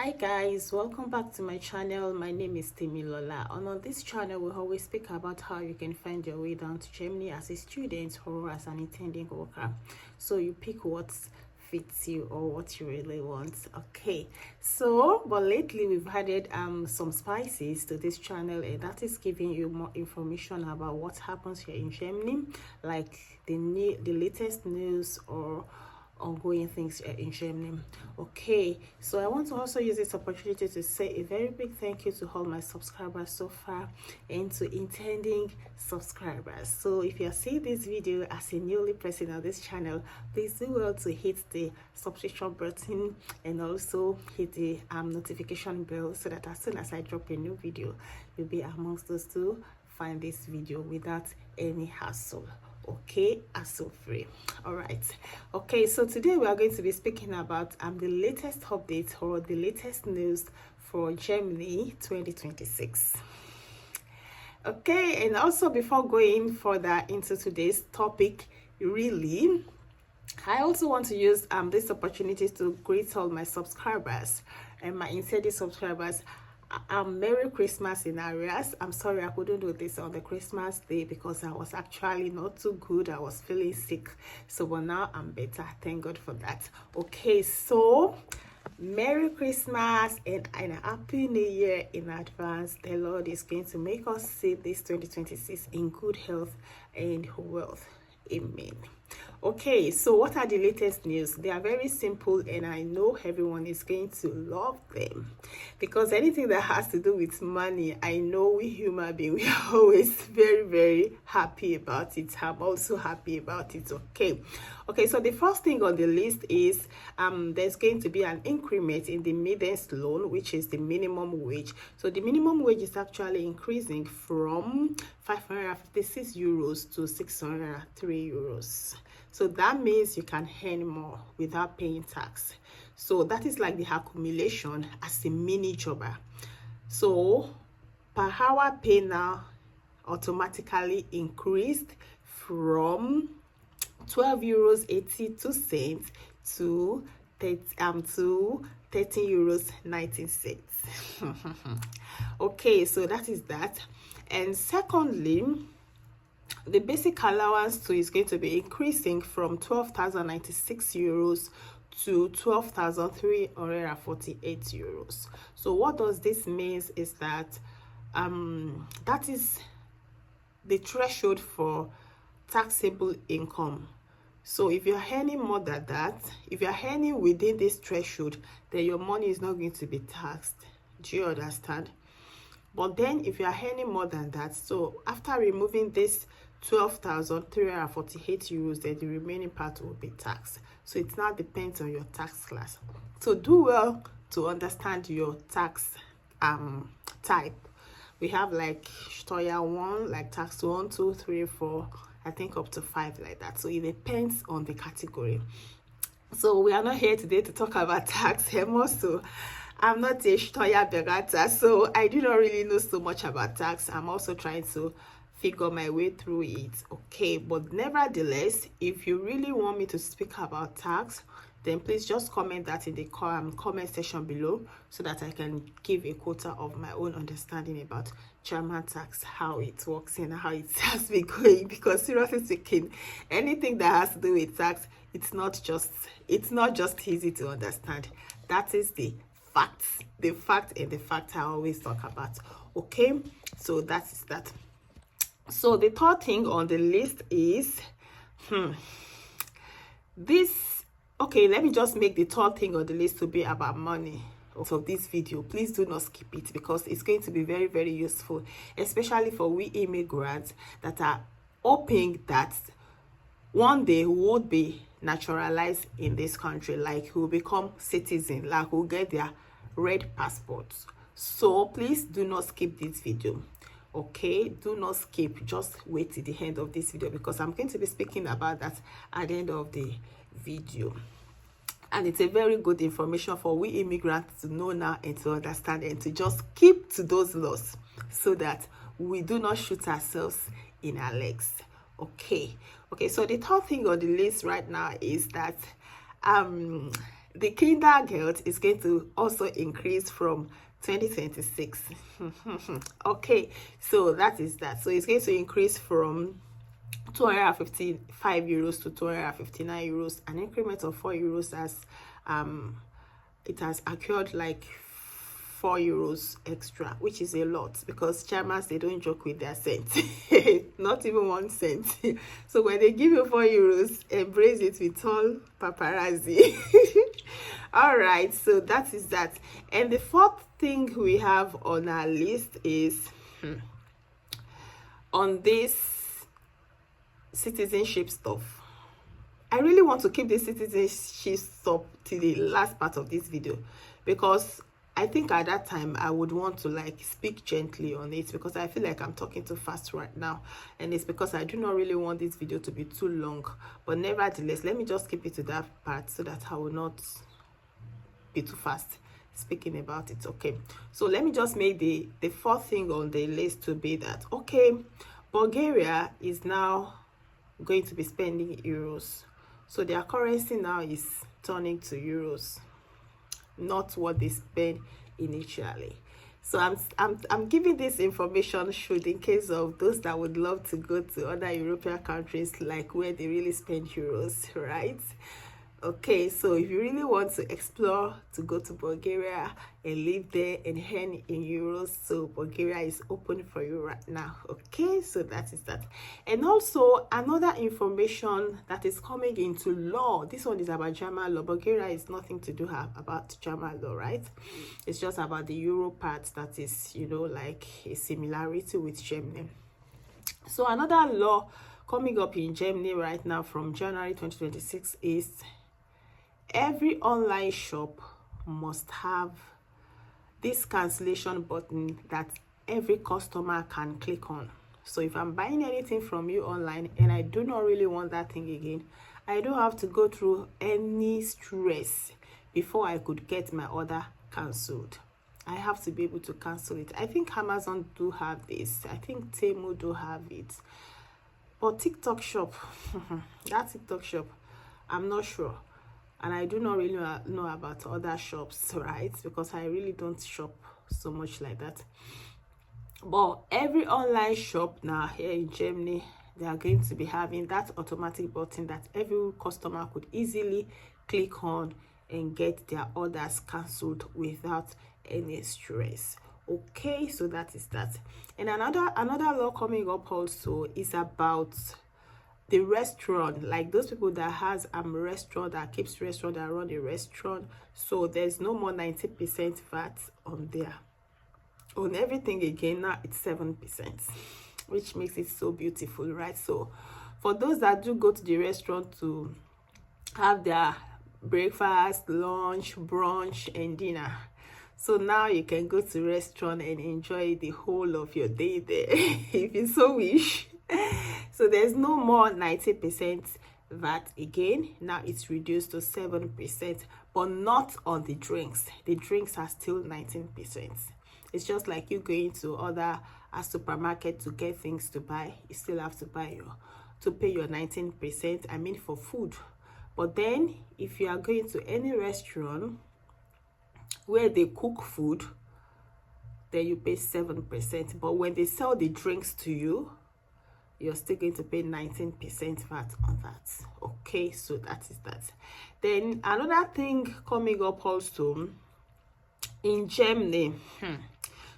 Hi guys, welcome back to my channel. My name is Lola, and on this channel we always speak about how you can find your way down to Germany as a student or as an intending worker. So you pick what fits you or what you really want. Okay, so but lately we've added some spices to this channel, and that is giving you more information about what happens here in Germany, like the latest news or ongoing things in Germany. Okay, so I want to also use this opportunity to say a very big thank you to all my subscribers so far and to intending subscribers. So if you are seeing this video as a newly person on this channel, please do well to hit the subscription button and also hit the notification bell so that as soon as I drop a new video, you'll be amongst those to find this video without any hassle. Okay, hassle free. All right. Okay, so today we are going to be speaking about the latest update or the latest news for Germany 2026. Okay, and also before going further into today's topic, really, I also want to use this opportunity to greet all my subscribers and my intended subscribers. Merry Christmas in arrears. I'm sorry I couldn't do this on the Christmas day because I was actually not too good. I was feeling sick, so but now I'm better, thank God for that. Okay, so Merry Christmas and a Happy New Year in advance. The Lord is going to make us see this 2026 in good health and wealth. Amen. Okay, so what are the latest news? They are very simple and I know everyone is going to love them because anything that has to do with money, I know we human beings, we are always very happy about it. I'm also happy about it. Okay, so the first thing on the list is there's going to be an increment in the maintenance loan, which is the minimum wage. So the minimum wage is actually increasing from 556 euros to 603 euros. So that means you can earn more without paying tax. So that is like the accumulation as a mini jobber. So per hour pay now automatically increased from 12 euros 82 cents to 13 euros 19 cents. Okay, so that is that. And secondly, the basic allowance too is going to be increasing from 12,096 euros to 12,348 euros. So what does this mean is that that is the threshold for taxable income. So if you're earning more than that, if you're earning within this threshold, then your money is not going to be taxed. Do you understand? But then if you are earning more than that, so after removing this 12,348 euros, then the remaining part will be taxed. So it now depends on your tax class. So do well to understand your tax type. We have like Steuer 1, like tax 1, 2, 3, 4, I think up to 5 like that. So it depends on the category. So we are not here today to talk about tax. And also, I'm not a Steuerberater, so I do not really know so much about tax. I'm also trying to figure my way through it. Okay, but nevertheless, if you really want me to speak about tax, then please just comment that in the comment section below so that I can give a quota of my own understanding about German tax, how it works and how it has been going. Because seriously speaking, anything that has to do with tax, it's not just easy to understand. That is the facts, the fact I always talk about. Okay, so that is that. So the third thing on the list is this. Okay, let me just make the third thing on the list to be about money. So this video, please do not skip it because it's going to be very useful, especially for we immigrants that are hoping that one day we would be naturalized in this country, like we'll become citizens, like we'll get their red passports. So please do not skip this video. Okay, do not skip, just wait till the end of this video because I'm going to be speaking about that at the end of the video. And it's a very good information for we immigrants to know now and to understand and to just keep to those laws so that we do not shoot ourselves in our legs. Okay, so the third thing on the list right now is that the kindergeld is going to also increase from 2026. Okay, so that is that. So it's going to increase from 255 euros to 259 euros, an increment of 4 euros, as it has occurred like 4 euros extra, which is a lot, because Germans, they don't joke with their cents. Not even 1 cent. So when they give you 4 euros, embrace it with all paparazzi. All right, so that is that. And the fourth thing we have on our list is on this citizenship stuff. I really want to keep this citizenship stuff to the last part of this video, because I think at that time I would want to like speak gently on it, because I feel like I'm talking too fast right now, and it's because I do not really want this video to be too long. But nevertheless, let me just keep it to that part so that I will not be too fast speaking about it. Okay, so let me just make the fourth thing on the list to be that, okay, Bulgaria is now going to be spending euros, so their currency now is turning to euros, not what they spent initially. So I'm giving this information should in case of those that would love to go to other European countries, like where they really spend euros, right? Okay, so if you really want to explore to go to Bulgaria and live there and earn in euros, so Bulgaria is open for you right now. Okay, so that is that. And also another information that is coming into law, this one is about German law. Bulgaria is nothing to do about German law, right? It's just about the euro part that is, you know, like a similarity with Germany. So another law coming up in Germany right now from January 2026 is every online shop must have this cancellation button that every customer can click on. So if I'm buying anything from you online and I do not really want that thing again, I don't have to go through any stress before I could get my order cancelled. I have to be able to cancel it. I think Amazon do have this. I think Temu do have it. But TikTok shop, that TikTok shop, I'm not sure. And I do not really know about other shops, right? Because I really don't shop so much like that. But every online shop now here in Germany, they are going to be having that automatic button that every customer could easily click on and get their orders cancelled without any stress. Okay, so that is that. And another law coming up also is about the restaurant, like those people that has a restaurant, that keeps restaurant, that run a restaurant. So there's no more 90% VAT on there. On everything again, now it's 7%, which makes it so beautiful, right? So for those that do go to the restaurant to have their breakfast, lunch, brunch, and dinner, so now you can go to restaurant and enjoy the whole of your day there if you so wish. So there's no more 90% VAT again. Now it's reduced to 7%, but not on the drinks. The drinks are still 19%. It's just like you going to a supermarket to get things to buy. You still have to pay your 19%, I mean, for food. But then if you are going to any restaurant where they cook food, then you pay 7%. But when they sell the drinks to you, you're still going to pay 19% VAT on that. Okay, so that is that. Then another thing coming up also in Germany.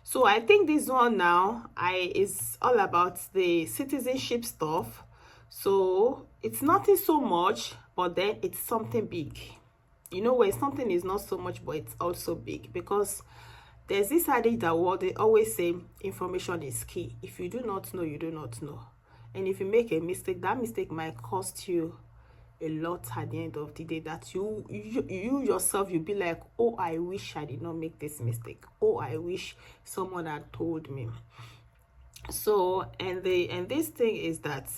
So I think this one now is all about the citizenship stuff. So it's nothing so much, but then it's something big. You know, where something is not so much, but it's also big, because there's this adage that what they always say, information is key. If you do not know, you do not know. And if you make a mistake, that mistake might cost you a lot at the end of the day, that you yourself, you'll be like, oh, I wish I did not make this mistake. Oh, I wish someone had told me. So, and this thing is that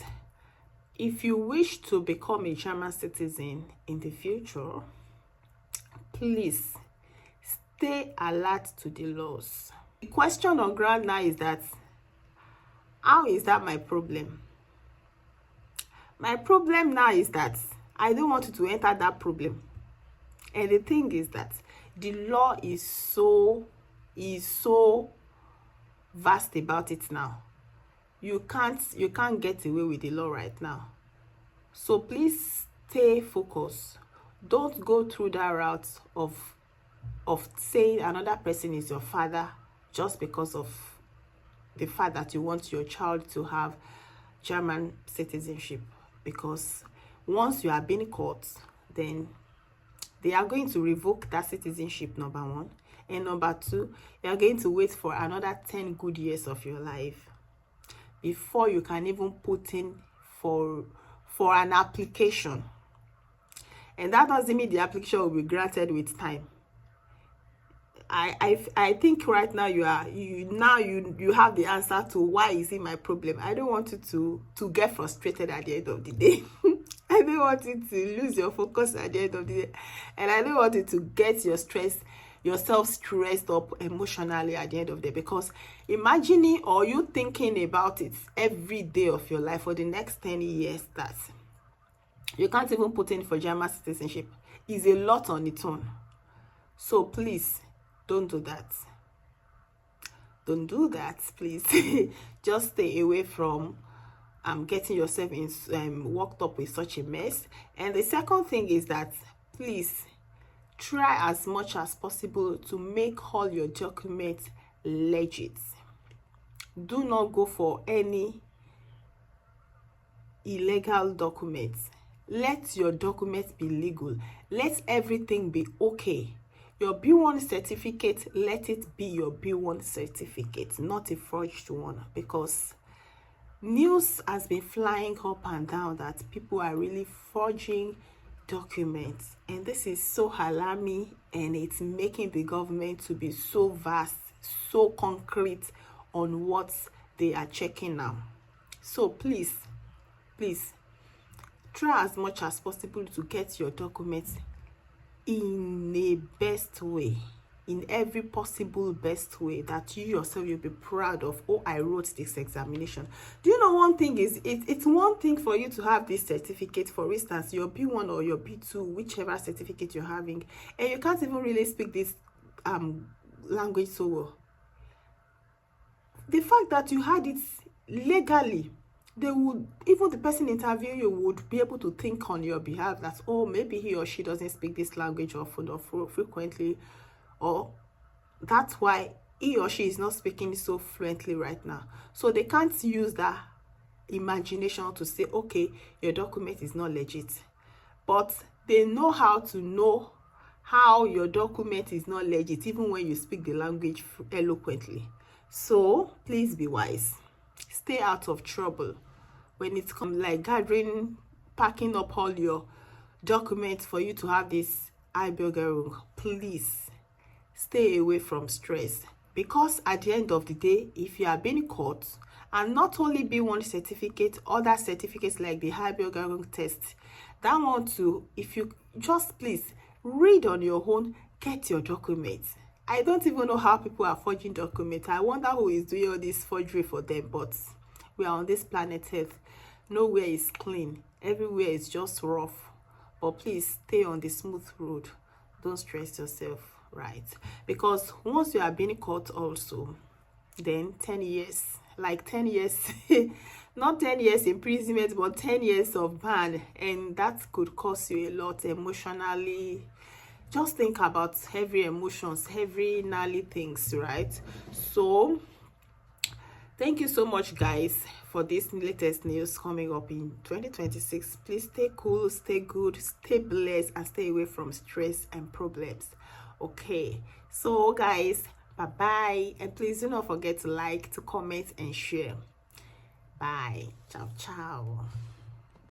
if you wish to become a German citizen in the future, please stay alert to the laws. The question on ground now is that, how is that my problem? My problem now is that I don't want you to enter that problem. And the thing is that the law is so vast about it now. You can't get away with the law right now. So please stay focused. Don't go through that route of saying another person is your father just because of the fact that you want your child to have German citizenship. Because once you are being caught, then they are going to revoke that citizenship, number one. And number two, you are going to wait for another 10 good years of your life before you can even put in for an application. And that doesn't mean the application will be granted with time. I think right now you have the answer to why is it my problem. I don't want you to get frustrated at the end of the day. I don't want you to lose your focus at the end of the day, and I don't want you to get yourself stressed up emotionally at the end of the day, because imagining or you thinking about it every day of your life for the next 10 years that you can't even put in for German citizenship is a lot on its own. So please don't do that. Don't do that, please. Just stay away from getting yourself worked up with such a mess. And the second thing is that please try as much as possible to make all your documents legit. Do not go for any illegal documents. Let your documents be legal. Let everything be okay. Your B1 certificate, let it be your B1 certificate, not a forged one, because news has been flying up and down that people are really forging documents, and this is so alarming, and it's making the government to be so vast, so concrete on what they are checking now. So please try as much as possible to get your documents in a best way, in every possible best way that you yourself you'll be proud of. Oh, I wrote this examination. Do you know one thing is it's one thing for you to have this certificate, for instance your B1 or your B2, whichever certificate you're having, and you can't even really speak this language so well. The fact that you had it legally, they would, even the person interviewing you would be able to think on your behalf that, oh, maybe he or she doesn't speak this language often or frequently, or that's why he or she is not speaking so fluently right now. So they can't use that imagination to say, okay, your document is not legit. But they know how to know how your document is not legit, even when you speak the language eloquently. So please be wise. Stay out of trouble when it comes like packing up all your documents for you to have this Einbürgerung. Please stay away from stress, because at the end of the day, if you are being caught, and not only B1 certificate, other certificates like the Einbürgerung test, that one too, if you just please read on your own, get your documents. I don't even know how people are forging documents. I wonder who is doing all this forgery for them, but we are on this planet Earth. Nowhere is clean. Everywhere is just rough. But please stay on the smooth road. Don't stress yourself, right? Because once you are being caught also, then 10 years, like 10 years, not 10 years imprisonment, but 10 years of ban. And that could cost you a lot emotionally. Just think about heavy emotions, heavy gnarly things, right? So thank you so much, guys, for this latest news coming up in 2026. Please stay cool, stay good, stay blessed, and stay away from stress and problems. Okay, so guys, bye-bye, and please do not forget to like, to comment, and share. Bye. Ciao, ciao.